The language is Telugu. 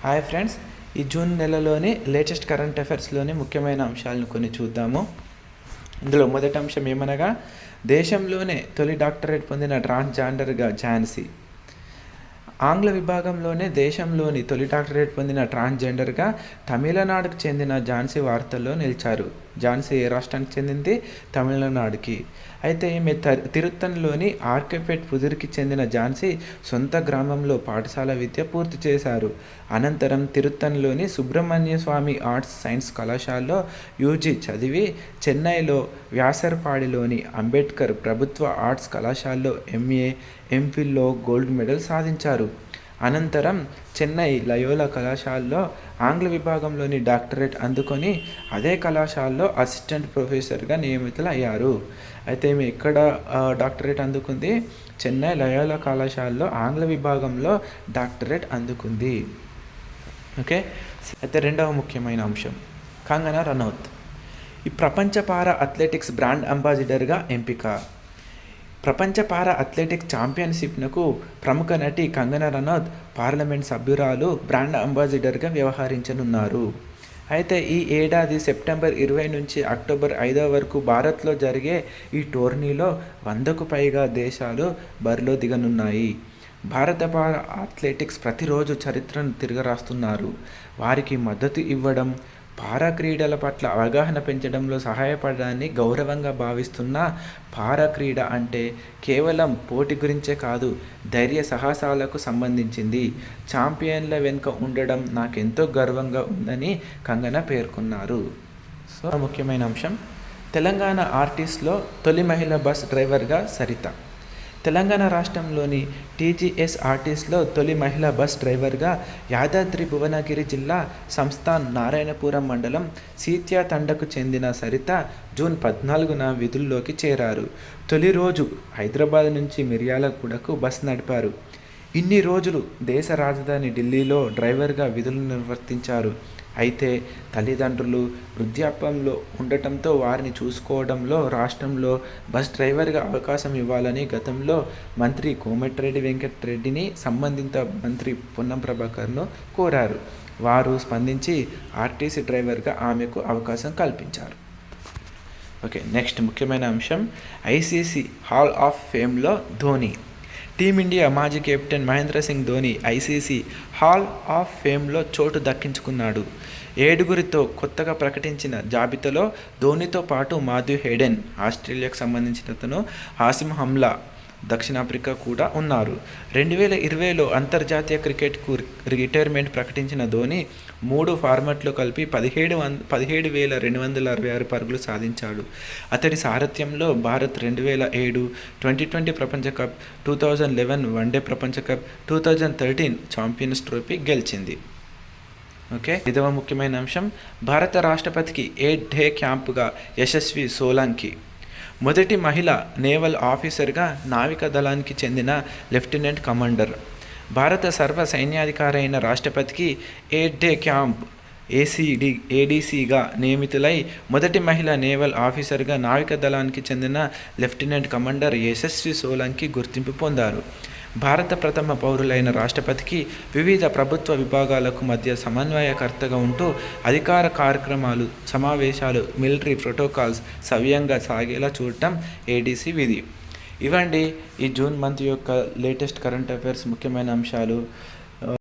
హాయ్ ఫ్రెండ్స్, ఈ జూన్ నెలలోని లేటెస్ట్ కరెంట్ అఫైర్స్లోని ముఖ్యమైన అంశాలను కొన్ని చూద్దాము. ఇందులో మొదటి అంశం ఏమనగా, దేశంలోనే తొలి డాక్టరేట్ పొందిన ట్రాన్స్జెండర్గా ఝాన్సీ. ఆంగ్ల విభాగంలోనే దేశంలోని తొలి డాక్టరేట్ పొందిన ట్రాన్స్జెండర్గా తమిళనాడుకు చెందిన ఝాన్సీ వార్తల్లో నిలిచారు. ఝాన్సీ ఏ రాష్ట్రానికి చెందింది? తమిళనాడుకి. అయితే ఈమె తిరుత్తన్లోని ఆర్కేపేట్ పుదురికి చెందిన ఝాన్సీ సొంత గ్రామంలో పాఠశాల విద్య పూర్తి చేశారు. అనంతరం తిరుత్తన్లోని సుబ్రహ్మణ్య స్వామి ఆర్ట్స్ సైన్స్ కళాశాలలో యూజీ చదివి చెన్నైలో వ్యాసర్పాడిలోని అంబేద్కర్ ప్రభుత్వ ఆర్ట్స్ కళాశాలలో ఎంఏ, ఎంఫిల్లో గోల్డ్ మెడల్ సాధించారు. అనంతరం చెన్నై లయోలా కళాశాలలో ఆంగ్ల విభాగంలోని డాక్టరేట్ అందుకొని అదే కళాశాలలో అసిస్టెంట్ ప్రొఫెసర్గా నియమితులయ్యారు. అయితే ఈమె ఎక్కడ డాక్టరేట్ అందుకుంది? చెన్నై లయోలా కళాశాలలో ఆంగ్ల విభాగంలో డాక్టరేట్ అందుకుంది. ఓకే. అయితే రెండవ ముఖ్యమైన అంశం, కంగనా రనౌత్ ఈ ప్రపంచ పారా అథ్లెటిక్స్ బ్రాండ్ అంబాసిడర్గా ఎంపిక. ప్రపంచ పారా అథ్లెటిక్స్ ఛాంపియన్షిప్నకు ప్రముఖ నటి కంగనా రనౌత్ పార్లమెంట్ సభ్యురాలు బ్రాండ్ అంబాసిడర్గా వ్యవహరించనున్నారు. అయితే ఈ ఏడాది సెప్టెంబర్ 20 నుంచి అక్టోబర్ 5 వరకు భారత్లో జరిగే ఈ టోర్నీలో 100కు పైగా దేశాలు బరిలో దిగనున్నాయి. భారత పారా అథ్లెటిక్స్ ప్రతిరోజు చరిత్రను తిరగరాస్తున్నారు. వారికి మద్దతు ఇవ్వడం, పారా క్రీడల పట్ల అవగాహన పెంచడంలో సహాయపడడాన్ని గౌరవంగా భావిస్తున్న పారా క్రీడ అంటే కేవలం పోటీ గురించే కాదు, ధైర్య సాహసాలకు సంబంధించింది. ఛాంపియన్ల వెనుక ఉండడం నాకెంతో గర్వంగా ఉందని కంగనా పేర్కొన్నారు. సో ముఖ్యమైన అంశం, తెలంగాణ ఆర్టీసీలో తొలి మహిళా బస్ డ్రైవర్గా సరిత. తెలంగాణ రాష్ట్రంలోని టీజీఎస్ఆర్టీసీలో తొలి మహిళా బస్ డ్రైవర్గా యాదాద్రి భువనగిరి జిల్లా సంస్థాన్ నారాయణపురం మండలం సీత్యా తండకు చెందిన సరిత జూన్ 14న విధుల్లోకి చేరారు. తొలి రోజు హైదరాబాద్ నుంచి మిర్యాలగూడకు బస్ నడిపారు. ఇన్ని రోజులు దేశ రాజధాని ఢిల్లీలో డ్రైవర్గా విధులు నిర్వర్తించారు. అయితే తల్లిదండ్రులు వృద్ధాప్యంలో ఉండటంతో వారిని చూసుకోవడంలో రాష్ట్రంలో బస్ డ్రైవర్గా అవకాశం ఇవ్వాలని గతంలో మంత్రి కోమటిరెడ్డి వెంకటరెడ్డిని సంబంధిత మంత్రి పొన్నం ప్రభాకర్ను కోరారు. వారు స్పందించి ఆర్టీసీ డ్రైవర్గా ఆమెకు అవకాశం కల్పించారు. ఓకే, నెక్స్ట్ ముఖ్యమైన అంశం, ఐసీసీ హాల్ ఆఫ్ ఫేమ్లో ధోని. టీమిండియా మాజీ captain Mahendra Singh Dhoni ICC hall of ఫేమ్లో చోటు దక్కించుకున్నాడు. 7గురితో కొత్తగా ప్రకటించిన జాబితాలో ధోనితో పాటు మాథ్యూ హేడెన్ ఆస్ట్రేలియాకు సంబంధించినతను, హాసిం హమ్లా దక్షిణాఫ్రికా కూడా ఉన్నారు. 2020లో అంతర్జాతీయ క్రికెట్కు రిటైర్మెంట్ ప్రకటించిన ధోని 3 ఫార్మాట్లో కలిపి 17,266 పరుగులు సాధించాడు. అతడి సారథ్యంలో భారత్ 2007 T20 ప్రపంచ కప్, 2011 వన్డే ప్రపంచ కప్, 2013 ఛాంపియన్స్ ట్రోఫీ గెలిచింది. ఓకే, ఇదవ ముఖ్యమైన అంశం, భారత రాష్ట్రపతికి 8 డే క్యాంపుగా యశస్వి సోలంకి. మొదటి మహిళ నేవల్ ఆఫీసర్గా నావికా దళానికి చెందిన లెఫ్టినెంట్ కమాండర్. భారత సర్వ సైన్యాధికారి అయిన రాష్ట్రపతికి 8 డే క్యాంప్ ఏడీసీగా నియమితులై మొదటి మహిళా నేవల్ ఆఫీసర్గా నావికా దళానికి చెందిన లెఫ్టినెంట్ కమాండర్ యశస్వి సోలంకి గుర్తింపు పొందారు. భారత ప్రథమ పౌరులైన రాష్ట్రపతికి వివిధ ప్రభుత్వ విభాగాలకు మధ్య సమన్వయకర్తగా ఉంటూ అధికార కార్యక్రమాలు, సమావేశాలు, మిలిటరీ ప్రోటోకాల్స్ సవ్యంగా సాగేలా చూడటం ఏడీసీ విధి. ఇవండి ఈ జూన్ మంత్ యొక్క లేటెస్ట్ కరెంట్ అఫైర్స్ ముఖ్యమైన అంశాలు.